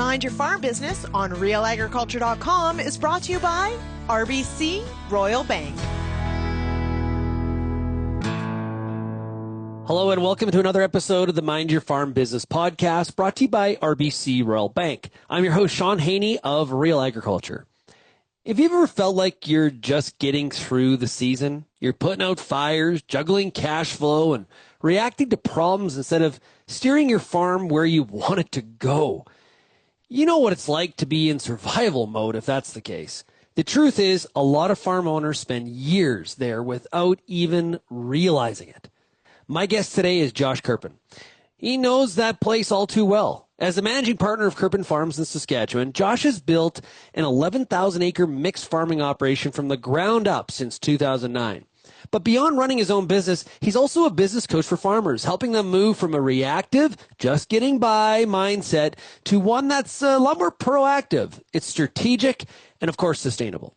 Mind Your Farm Business on RealAgriculture.com is brought to you by RBC Royal Bank. Hello and welcome to another episode of the Mind Your Farm Business podcast brought to you by RBC Royal Bank. I'm your host, Shaun Haney of Real Agriculture. Have you ever felt like you're just getting through the season? You're putting out fires, juggling cash flow, and reacting to problems instead of steering your farm where you want it to go. You know what it's like to be in survival mode if that's the case. The truth is, a lot of farm owners spend years there without even realizing it. My guest today is Josh Kerpan. He knows that place all too well. As the managing partner of Kerpan Farms in Saskatchewan, Josh has built an 11,000-acre mixed farming operation from the ground up since 2009. But beyond running his own business, he's also a business coach for farmers, helping them move from a reactive, just getting by mindset to one that's a lot more proactive. It's strategic and, of course, sustainable.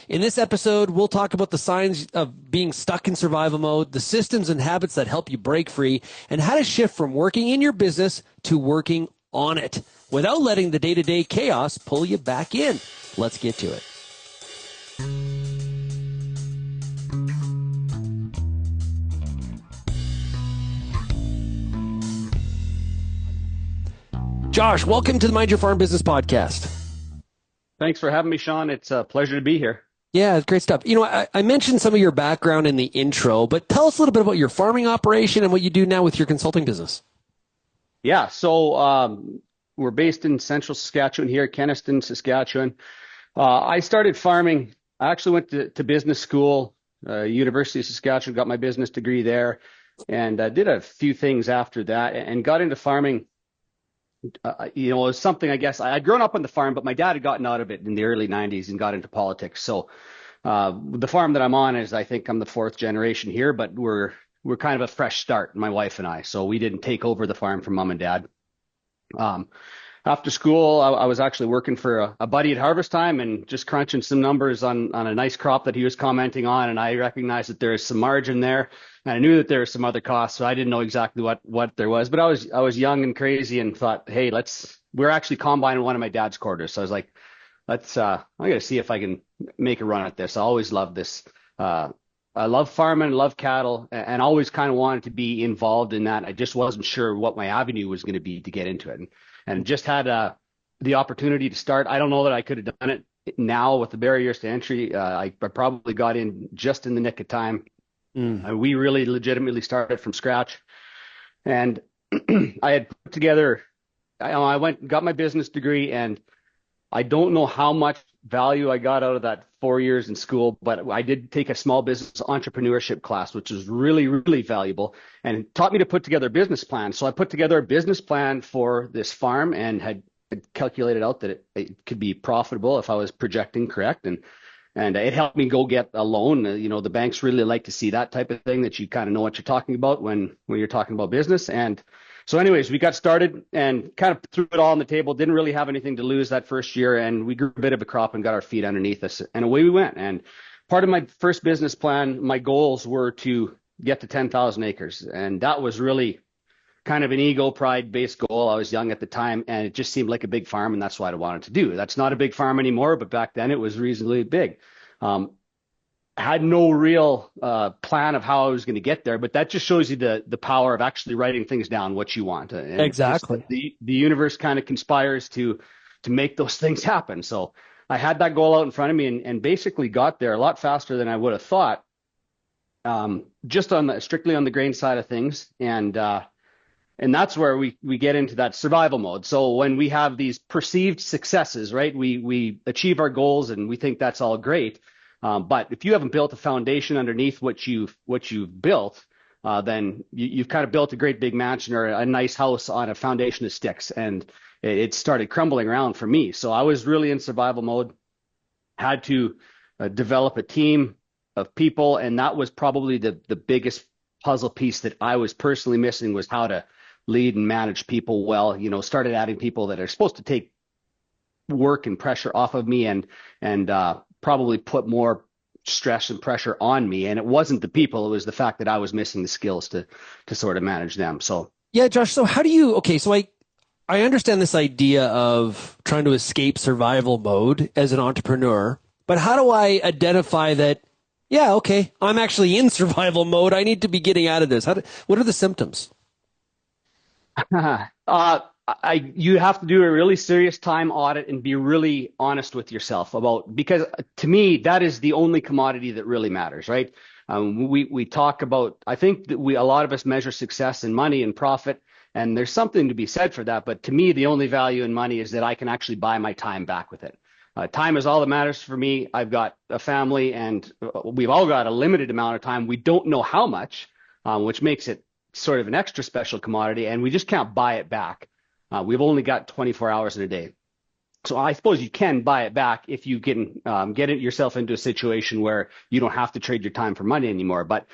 In this episode, we'll talk about the signs of being stuck in survival mode, the systems and habits that help you break free, and how to shift from working in your business to working on it without letting the day-to-day chaos pull you back in. Let's get to it. Josh, welcome to the Mind Your Farm Business podcast. Thanks for having me, Shaun. It's a pleasure to be here. Yeah, great stuff. You know, I mentioned some of your background in the intro, but tell us a little bit about your farming operation and what you do now with your consulting business. Yeah, so we're based in central Saskatchewan here, Kenniston, Saskatchewan. I started farming. I actually went to business school, University of Saskatchewan, got my business degree there, and did a few things after that and got into farming. It was something, I guess, I'd grown up on the farm, but my dad had gotten out of it in the early 90s and got into politics. So the farm that I'm on is, I think I'm the fourth generation here, but we're kind of a fresh start, my wife and I. So we didn't take over the farm from mom and dad. After school, I was actually working for a buddy at harvest time and just crunching some numbers on a nice crop that he was commenting on. And I recognized that there is some margin there. And I knew that there were some other costs, so I didn't know exactly what there was. But I was young and crazy and thought, hey, we're actually combining one of my dad's quarters. So I was like, I got to see if I can make a run at this. I always loved this. I love farming, love cattle, and always kind of wanted to be involved in that. I just wasn't sure what my avenue was going to be to get into it. And just had the opportunity to start. I don't know that I could have done it now with the barriers to entry. I probably got in just in the nick of time. We really legitimately started from scratch. And I had put together, I went and got my business degree, and I don't know how much value I got out of that 4 years in school, but I did take a small business entrepreneurship class, which was really, really valuable, and it taught me to put together a business plan. So I put together a business plan for this farm and had calculated out that it could be profitable if I was projecting correct. And it helped me go get a loan. The banks really like to see that type of thing, that you kind of know what you're talking about when you're talking about business. And so anyways, we got started and kind of threw it all on the table, didn't really have anything to lose that first year. And we grew a bit of a crop and got our feet underneath us, and away we went. And part of my first business plan, my goals were to get to 10,000 acres. And that was really kind of an ego pride-based goal. I was young at the time, and it just seemed like a big farm, and that's what I wanted to do. That's not a big farm anymore, but back then it was reasonably big. I had no real plan of how I was going to get there, but that just shows you the power of actually writing things down, what you want. And exactly. The universe kind of conspires to make those things happen. So I had that goal out in front of me and basically got there a lot faster than I would have thought, just strictly on the grain side of things. And that's where we get into that survival mode. So when we have these perceived successes, right, we achieve our goals and we think that's all great. But if you haven't built a foundation underneath what you've built, then you've kind of built a great big mansion or a nice house on a foundation of sticks. And it started crumbling around for me. So I was really in survival mode, had to develop a team of people. And that was probably the biggest puzzle piece that I was personally missing, was how to lead and manage people well. Started adding people that are supposed to take work and pressure off of me and probably put more stress and pressure on me. And it wasn't the people, it was the fact that I was missing the skills to sort of manage them. So yeah, Josh, so how do you, okay, so I I understand this idea of trying to escape survival mode as an entrepreneur, but how do I identify that, yeah, okay, I'm actually in survival mode. I need to be getting out of this. What are the symptoms? You have to do a really serious time audit and be really honest with yourself about, because to me, that is the only commodity that really matters, right? We talk about, I think that a lot of us measure success in money and profit, and there's something to be said for that. But to me, the only value in money is that I can actually buy my time back with it. Time is all that matters for me. I've got a family, and we've all got a limited amount of time. We don't know how much, which makes it sort of an extra special commodity, and we just can't buy it back. We've only got 24 hours in a day. So I suppose you can buy it back if you can get yourself into a situation where you don't have to trade your time for money anymore. But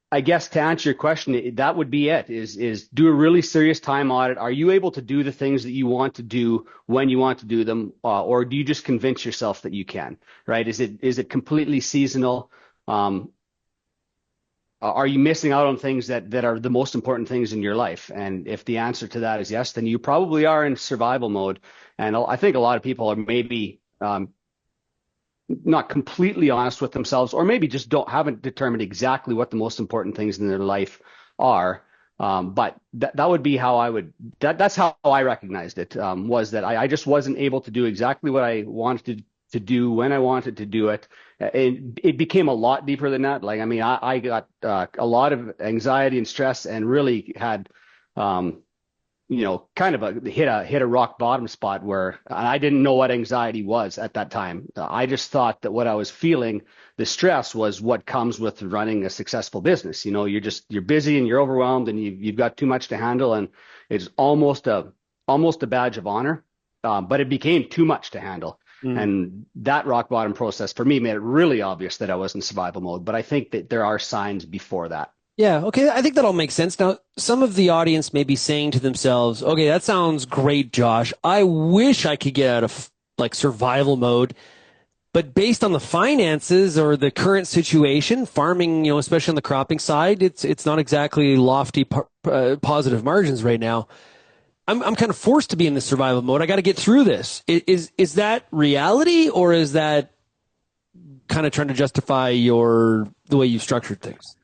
I guess to answer your question, that would be it, is do a really serious time audit. Are you able to do the things that you want to do when you want to do them? Or do you just convince yourself that you can, right? Is it completely seasonal? Are you missing out on things that are the most important things in your life? And if the answer to that is yes, then you probably are in survival mode. And I think a lot of people are maybe not completely honest with themselves, or maybe just haven't determined exactly what the most important things in their life are. But that would be how that's how I recognized it, was that I just wasn't able to do exactly what I wanted to do when I wanted to do it. It became a lot deeper than that. Like, I mean, I got a lot of anxiety and stress, and really had, kind of hit a rock bottom spot where I didn't know what anxiety was at that time. I just thought that what I was feeling, the stress, was what comes with running a successful business. You're busy and you're overwhelmed, and you've got too much to handle, and it's almost a badge of honor. But it became too much to handle. And that rock bottom process for me made it really obvious that I was in survival mode. But I think that there are signs before that. Yeah, okay, I think that all makes sense. Now, some of the audience may be saying to themselves, okay, that sounds great, Josh. I wish I could get out of survival mode. But based on the finances or the current situation, farming, especially on the cropping side, it's not exactly lofty positive margins right now. I'm kind of forced to be in this survival mode. I got to get through this. Is that reality, or is that kind of trying to justify the way you've structured things?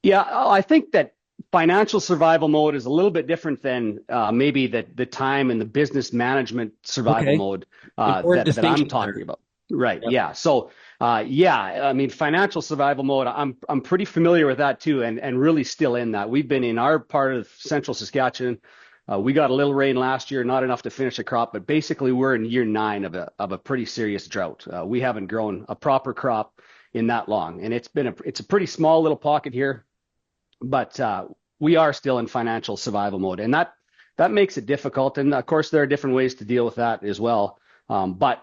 Yeah, I think that financial survival mode is a little bit different than maybe the time and the business management survival mode that I'm talking about. Right. Yep. Yeah. So, I mean, financial survival mode, I'm pretty familiar with that too, and really still in that. We've been in our part of central Saskatchewan. We got a little rain last year, not enough to finish a crop, but basically we're in year 9 of a pretty serious drought. We haven't grown a proper crop in that long, and it's a pretty small little pocket here, but we are still in financial survival mode, and that makes it difficult. And of course, there are different ways to deal with that as well. But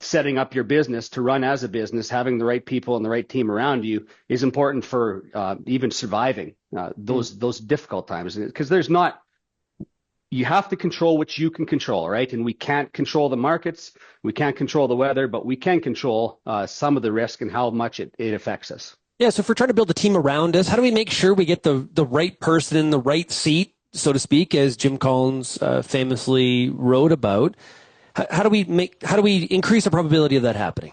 setting up your business to run as a business, having the right people and the right team around you is important for even surviving those difficult times, because you have to control what you can control, right? And we can't control the markets, we can't control the weather, but we can control some of the risk and how much it affects us. Yeah, so if we're trying to build a team around us, how do we make sure we get the right person in the right seat, so to speak, as Jim Collins famously wrote about? How do we increase the probability of that happening?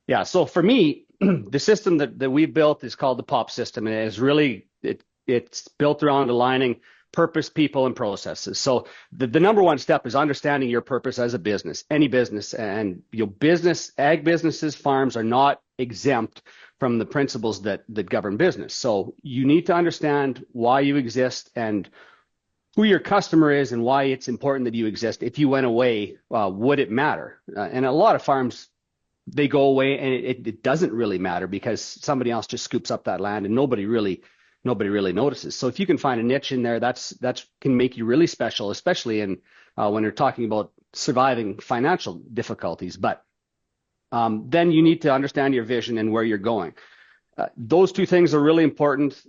Yeah, so for me, the system that we've built is called the POP system, and it is really it's built around aligning purpose, people, and processes. So the number one step is understanding your purpose as a business, any business, and ag businesses, farms are not exempt from the principles that govern business. So you need to understand why you exist and who your customer is and why it's important that you exist. If you went away, would it matter? And a lot of farms, they go away and it doesn't really matter because somebody else just scoops up that land and nobody really notices. So if you can find a niche in there, that can make you really special, especially when you're talking about surviving financial difficulties. But then you need to understand your vision and where you're going. Those two things are really important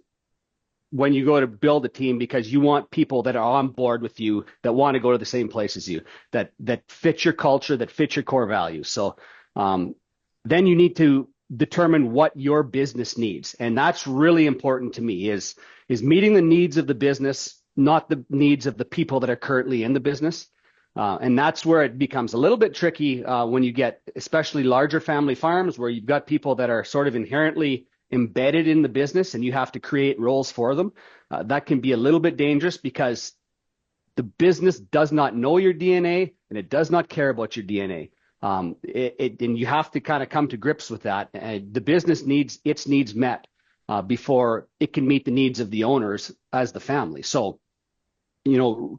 when you go to build a team, because you want people that are on board with you, that want to go to the same place as you, that fit your culture, that fit your core values. So then you need to determine what your business needs. And that's really important to me, is meeting the needs of the business not the needs of the people that are currently in the business. And that's where it becomes a little bit tricky when you get especially larger family farms where you've got people that are sort of inherently embedded in the business and you have to create roles for them. That can be a little bit dangerous because the business does not know your DNA and it does not care about your DNA. And you have to kind of come to grips with that. The business needs its needs met before it can meet the needs of the owners as the family. So,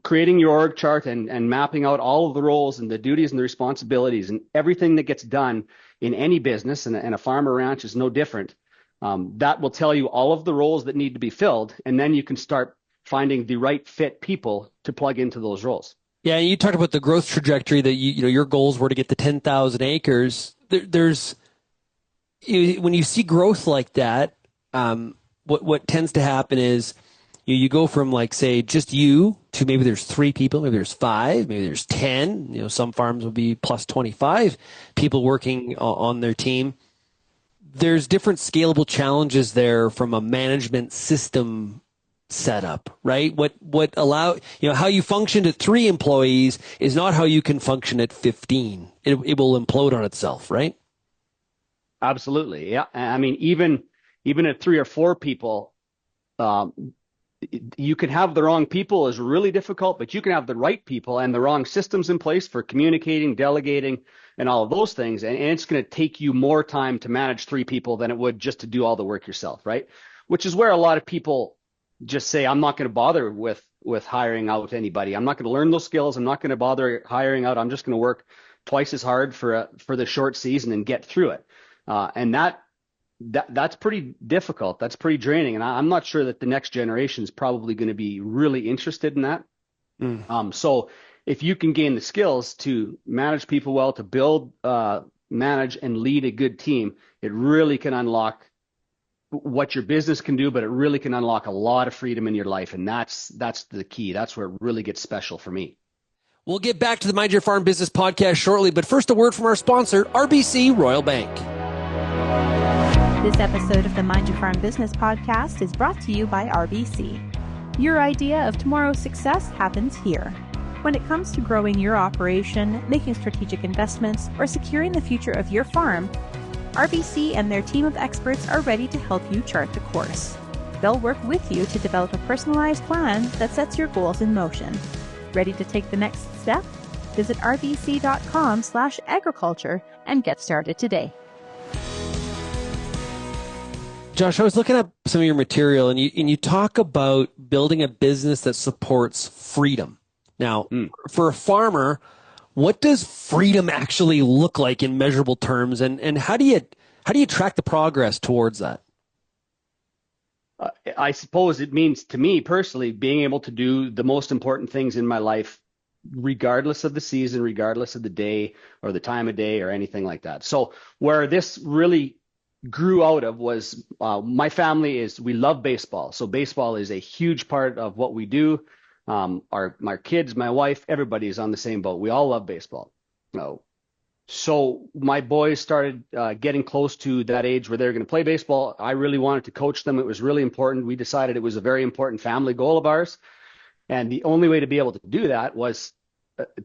creating your org chart and mapping out all of the roles and the duties and the responsibilities and everything that gets done in any business, and a farm or ranch is no different. That will tell you all of the roles that need to be filled, and then you can start finding the right fit people to plug into those roles. Yeah, you talked about the growth trajectory that your goals were to get to 10,000 acres. There's when you see growth like that, what tends to happen is you go from like say just you to maybe there's 3 people, maybe there's 5, maybe there's 10. Some farms will be plus 25 people working on their team. There's different scalable challenges there from a management system setup, right? What allow how you function at 3 employees is not how you can function at 15. It will implode on itself, right? Absolutely, yeah. I mean, even at 3 or 4 people, you can have the wrong people is really difficult, but you can have the right people and the wrong systems in place for communicating, delegating, and all of those things. And it's going to take you more time to manage 3 people than it would just to do all the work yourself, right? Which is where a lot of people just say, I'm not going to bother with hiring out anybody. I'm not going to learn those skills. I'm not going to bother hiring out. I'm just going to work twice as hard for the short season and get through it. And that's pretty difficult. That's pretty draining. And I'm not sure that the next generation is probably going to be really interested in that. So if you can gain the skills to manage people well, to build, manage, and lead a good team, it really can unlock what your business can do, but it really can unlock a lot of freedom in your life. And that's the key. That's where it really gets special for me. We'll get back to the Mind Your Farm Business podcast shortly, but first a word from our sponsor, RBC Royal Bank. This episode of the Mind Your Farm Business podcast is brought to you by RBC. Your idea of tomorrow's success happens here. When it comes to growing your operation, making strategic investments, or securing the future of your farm, RBC and their team of experts are ready to help you chart the course. They'll work with you to develop a personalized plan that sets your goals in motion. Ready to take the next step? Visit rbc.com/agriculture and get started today. Josh, I was looking at some of your material and you talk about building a business that supports freedom. Now, for a farmer, what does freedom actually look like in measurable terms, and how do you track the progress towards that? I suppose it means, to me personally, being able to do the most important things in my life, regardless of the season, regardless of the day or the time of day or anything like that. So where this really grew out of was my family we love baseball. So baseball is a huge part of what we do. My kids, my wife, everybody is on the same boat. We all love baseball. So my boys started getting close to that age where they're going to play baseball. I really wanted to coach them. It was really important. We decided it was a very important family goal of ours. And the only way to be able to do that was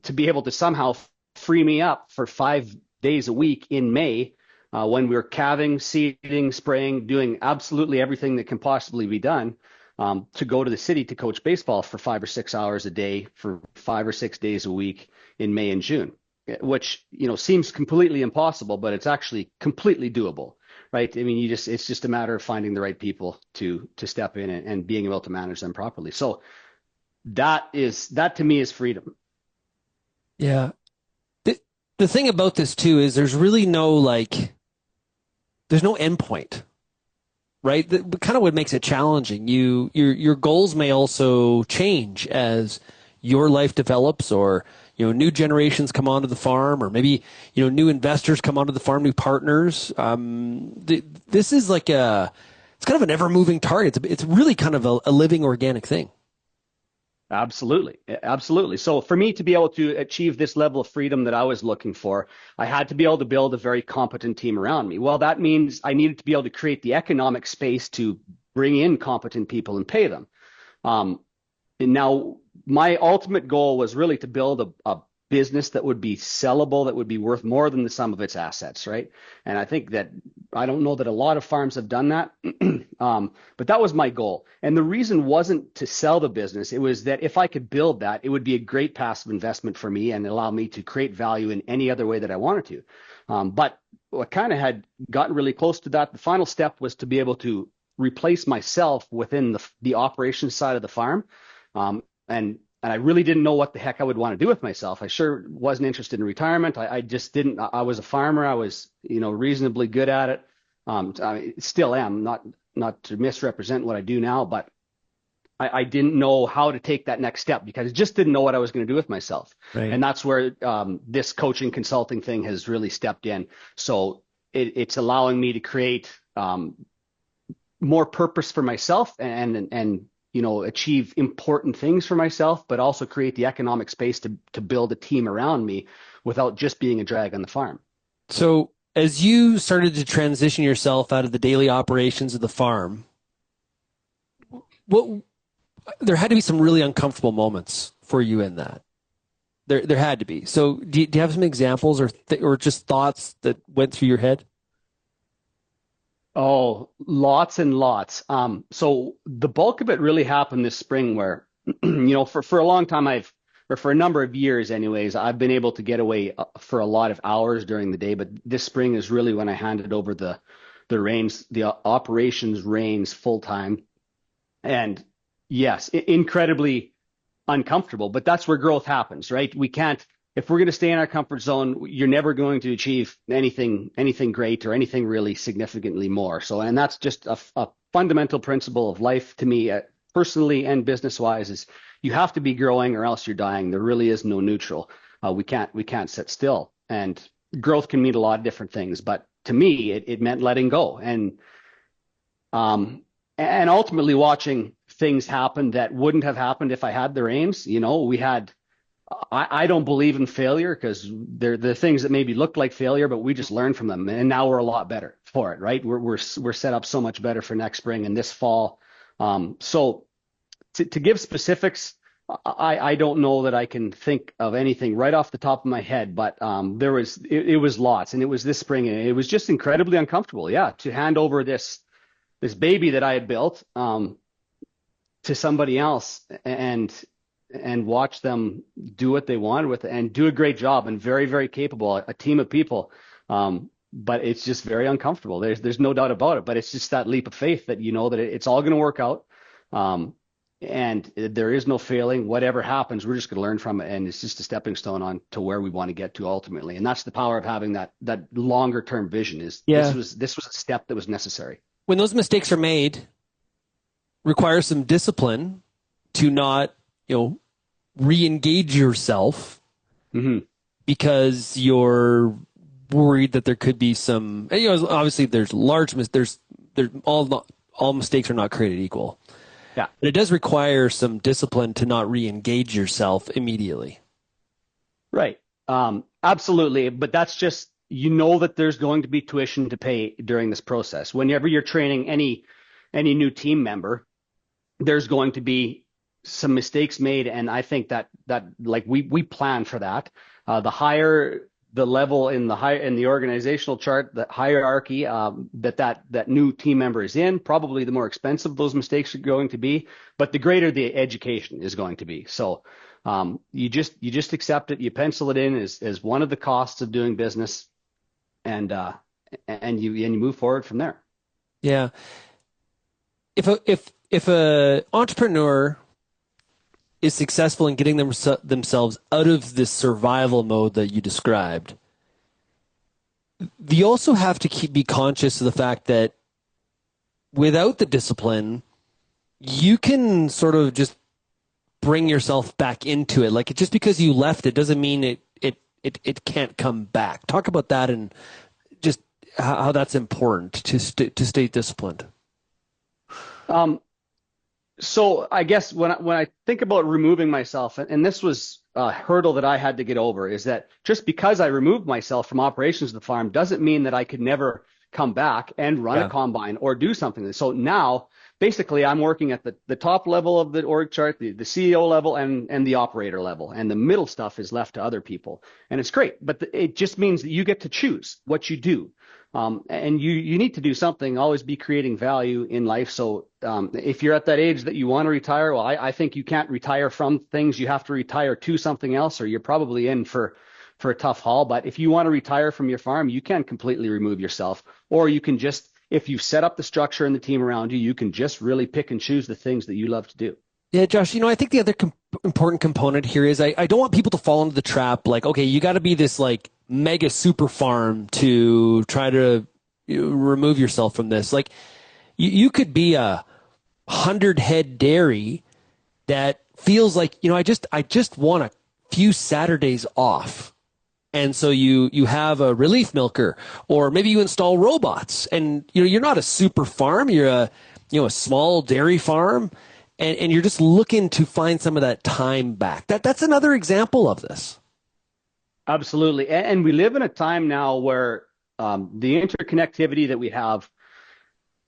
to be able to somehow free me up for 5 days a week in May when we were calving, seeding, spraying, doing absolutely everything that can possibly be done. To go to the city to coach baseball for 5 or 6 hours a day for 5 or 6 days a week in May and June, which, seems completely impossible, but it's actually completely doable, right? I mean, it's just a matter of finding the right people to step in and being able to manage them properly. So that to me is freedom. Yeah. The thing about this too is there's really there's no endpoint. Right? That kind of what makes it challenging. Your goals may also change as your life develops, or new generations come onto the farm, or maybe new investors come onto the farm, new partners. This is it's kind of an ever moving target. It's really kind of a living organic thing. Absolutely. So for me to be able to achieve this level of freedom that I was looking for, I had to be able to build a very competent team around me. Well, that means I needed to be able to create the economic space to bring in competent people and pay them. And now my ultimate goal was really to build a business that would be sellable, that would be worth more than the sum of its assets, right? And I think that I don't know that a lot of farms have done that, but that was my goal. And the reason wasn't to sell the business. It was that if I could build that, it would be a great passive investment for me and allow me to create value in any other way that I wanted to. But I kind of had gotten really close to that. The final step was to be able to replace myself within the operations side of the farm. And I really didn't know what the heck I would want to do with myself. I sure wasn't interested in retirement. I just didn't. I was a farmer. I was, reasonably good at it. I still am, not to misrepresent what I do now, but I didn't know how to take that next step because I just didn't know what I was going to do with myself. Right. And that's where this coaching consulting thing has really stepped in. So it's allowing me to create more purpose for myself and achieve important things for myself, but also create the economic space to build a team around me without just being a drag on the farm. So as you started to transition yourself out of the daily operations of the farm, there had to be some really uncomfortable moments for you in that. There had to be. So do you have some examples or just thoughts that went through your head? Oh, lots and lots. So the bulk of it really happened this spring where, for a long time for a number of years anyways, I've been able to get away for a lot of hours during the day, but this spring is really when I handed over the reins, the operations reins full time. And yes, incredibly uncomfortable, but that's where growth happens, right? If we're going to stay in our comfort zone, you're never going to achieve anything great or anything really significantly more. So, and that's just a fundamental principle of life to me, personally and business wise, is you have to be growing or else you're dying. There really is no neutral. We can't sit still, and growth can mean a lot of different things. But to me, it meant letting go and ultimately watching things happen that wouldn't have happened if I had the reins. I don't believe in failure because they're the things that maybe look like failure, but we just learn from them. And now we're a lot better for it, right? We're set up so much better for next spring and this fall. So to give specifics, I don't know that I can think of anything right off the top of my head, but it was lots, and it was this spring, and it was just incredibly uncomfortable. Yeah, to hand over this baby that I had built to somebody else and watch them do what they wanted with it and do a great job and very, very capable, a team of people. But it's just very uncomfortable. There's no doubt about it, but it's just that leap of faith that that it's all going to work out. And there is no failing. Whatever happens, we're just going to learn from it. And it's just a stepping stone on to where we want to get to ultimately. And that's the power of having that longer term vision this was a step that was necessary. When those mistakes are made, require some discipline to not, re-engage yourself because you're worried that there could be some, obviously there's all mistakes are not created equal. Yeah. But it does require some discipline to not re-engage yourself immediately. Right. Absolutely. But that's just, that there's going to be tuition to pay during this process. Whenever you're training any new team member, there's going to be some mistakes made, and I think that like we plan for that. The higher the level in the organizational chart, the hierarchy that new team member is in, probably the more expensive those mistakes are going to be, but the greater the education is going to be. So you just accept it, you pencil it in as one of the costs of doing business, and you move forward from there. Yeah. If a entrepreneur is successful in getting themselves out of this survival mode that you described, you also have to be conscious of the fact that without the discipline, you can sort of just bring yourself back into it. Like, just because you left it doesn't mean it can't come back. Talk about that and just how that's important to stay disciplined. So I guess when I think about removing myself, and this was a hurdle that I had to get over, is that just because I removed myself from operations of the farm doesn't mean that I could never come back and run a combine or do something. So now basically I'm working at the top level of the org chart, the CEO level and the operator level, and the middle stuff is left to other people. And it's great, but it just means that you get to choose what you do. And you need to do something, always be creating value in life. So if you're at that age that you want to retire, well, I think you can't retire from things. You have to retire to something else, or you're probably in for a tough haul. But if you want to retire from your farm, you can completely remove yourself, or you can just, if you've set up the structure and the team around you, you can just really pick and choose the things that you love to do. Yeah, Josh, I think the other important component here is I don't want people to fall into the trap like, okay, you got to be this like mega super farm to try to remove yourself from this. Like you could be a 100-head dairy that feels like, I just want a few Saturdays off. And so you have a relief milker, or maybe you install robots, and you're not a super farm, you're a small dairy farm, and you're just looking to find some of that time back. That's another example of this. Absolutely. And we live in a time now where the interconnectivity that we have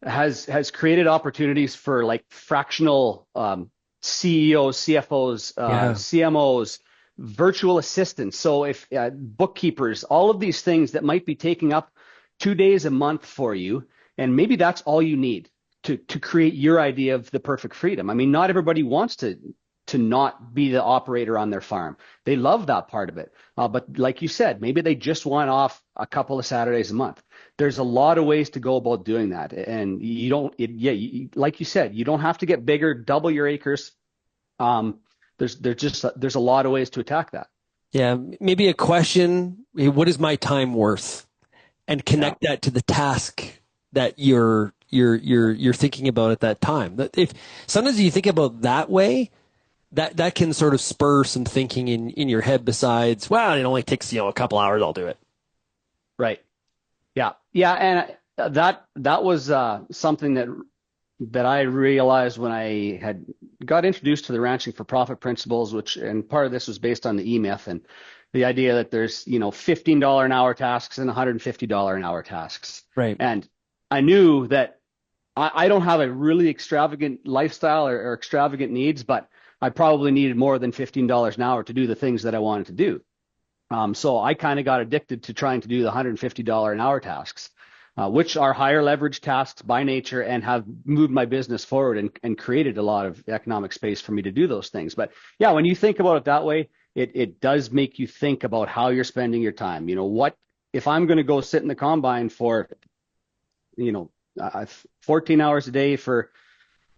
has created opportunities for like fractional CEOs, CFOs, CMOs, virtual assistants. So if bookkeepers, all of these things that might be taking up 2 days a month for you, and maybe that's all you need to create your idea of the perfect freedom. I mean, not everybody wants to not be the operator on their farm. They love that part of it. But like you said, maybe they just want off a couple of Saturdays a month. There's a lot of ways to go about doing that. And you don't, like you said, you don't have to get bigger, double your acres. There's a lot of ways to attack that. Yeah. Maybe a question, what is my time worth? And connect that to the task that you're thinking about at that time. If sometimes you think about that way, that can sort of spur some thinking in your head besides, well, it only takes, a couple hours, I'll do it. Right. Yeah. Yeah. And that was something that I realized when I had got introduced to the ranching for profit principles, and part of this was based on the E-Myth and the idea that there's, $15 an hour tasks and $150 an hour tasks. Right. And I knew that I don't have a really extravagant lifestyle or extravagant needs, but I probably needed more than $15 an hour to do the things that I wanted to do. So I kind of got addicted to trying to do the $150 an hour tasks, which are higher leverage tasks by nature and have moved my business forward and created a lot of economic space for me to do those things. But yeah, when you think about it that way, it does make you think about how you're spending your time. What if I'm going to go sit in the combine for, 14 hours a day for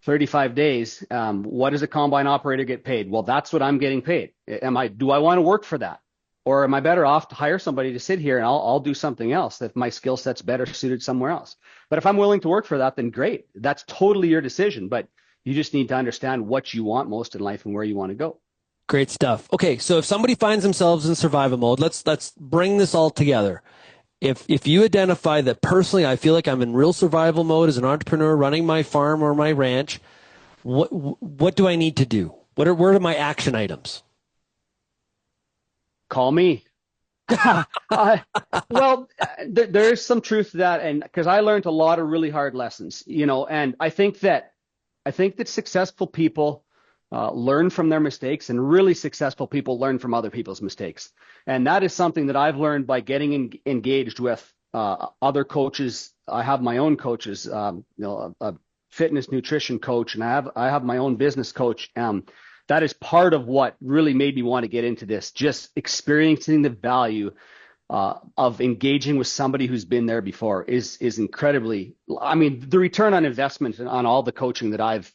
35 days, what does a combine operator get paid? Well, that's what I'm getting paid. Do I want to work for that? Or am I better off to hire somebody to sit here and I'll do something else if my skill set's better suited somewhere else? But if I'm willing to work for that, then great. That's totally your decision. But you just need to understand what you want most in life and where you want to go. Great stuff. Okay, so if somebody finds themselves in survival mode, let's bring this all together. If you identify that personally, I feel like I'm in real survival mode as an entrepreneur running my farm or my ranch, what do I need to do? What are my action items? Call me. Well, there is some truth to that, and because I learned a lot of really hard lessons, and I think that successful people learn from their mistakes, and really successful people learn from other people's mistakes. And that is something that I've learned by getting engaged with other coaches. I have my own coaches, a fitness nutrition coach, and I have my own business coach. That is part of what really made me want to get into this, just experiencing the value of engaging with somebody who's been there before is incredibly, the return on investment on all the coaching that I've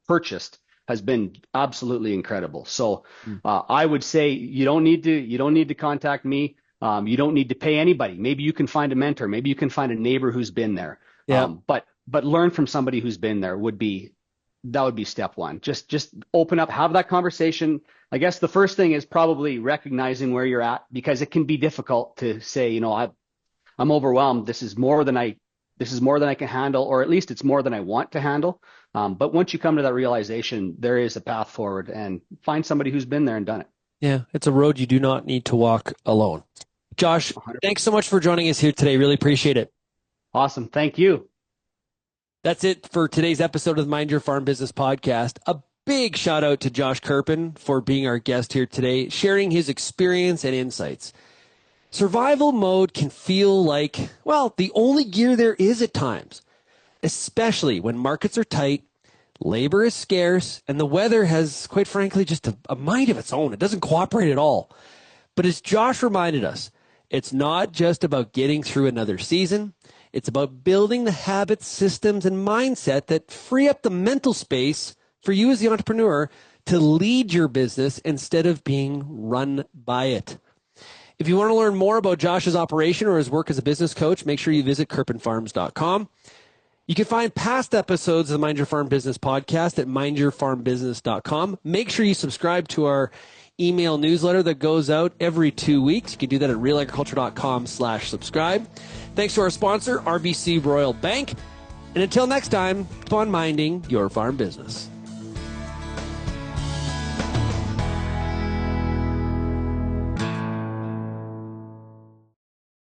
purchased has been absolutely incredible. So I would say you don't need to contact me. You don't need to pay anybody. Maybe you can find a mentor. Maybe you can find a neighbor who's been there. Yeah. But learn from somebody who's been there would be step one. Just open up, have that conversation. I guess the first thing is probably recognizing where you're at, because it can be difficult to say, I'm overwhelmed. This is more than I can handle, or at least it's more than I want to handle. But once you come to that realization, there is a path forward, and find somebody who's been there and done it. Yeah, it's a road you do not need to walk alone. Josh, 100%. Thanks so much for joining us here today. Really appreciate it. Awesome. Thank you. That's it for today's episode of the Mind Your Farm Business podcast. A big shout out to Josh Kerpan for being our guest here today, sharing his experience and insights. Survival mode can feel like, well, the only gear there is at times, especially when markets are tight, labor is scarce, and the weather has, quite frankly, just a mind of its own. It doesn't cooperate at all. But as Josh reminded us, it's not just about getting through another season. It's about building the habits, systems, and mindset that free up the mental space for you as the entrepreneur to lead your business instead of being run by it. If you want to learn more about Josh's operation or his work as a business coach, make sure you visit kerpanfarms.com. You can find past episodes of the Mind Your Farm Business podcast at mindyourfarmbusiness.com. Make sure you subscribe to our email newsletter that goes out every 2 weeks. You can do that at realagriculture.com/subscribe. Thanks to our sponsor, RBC Royal Bank. And until next time, keep on minding your farm business.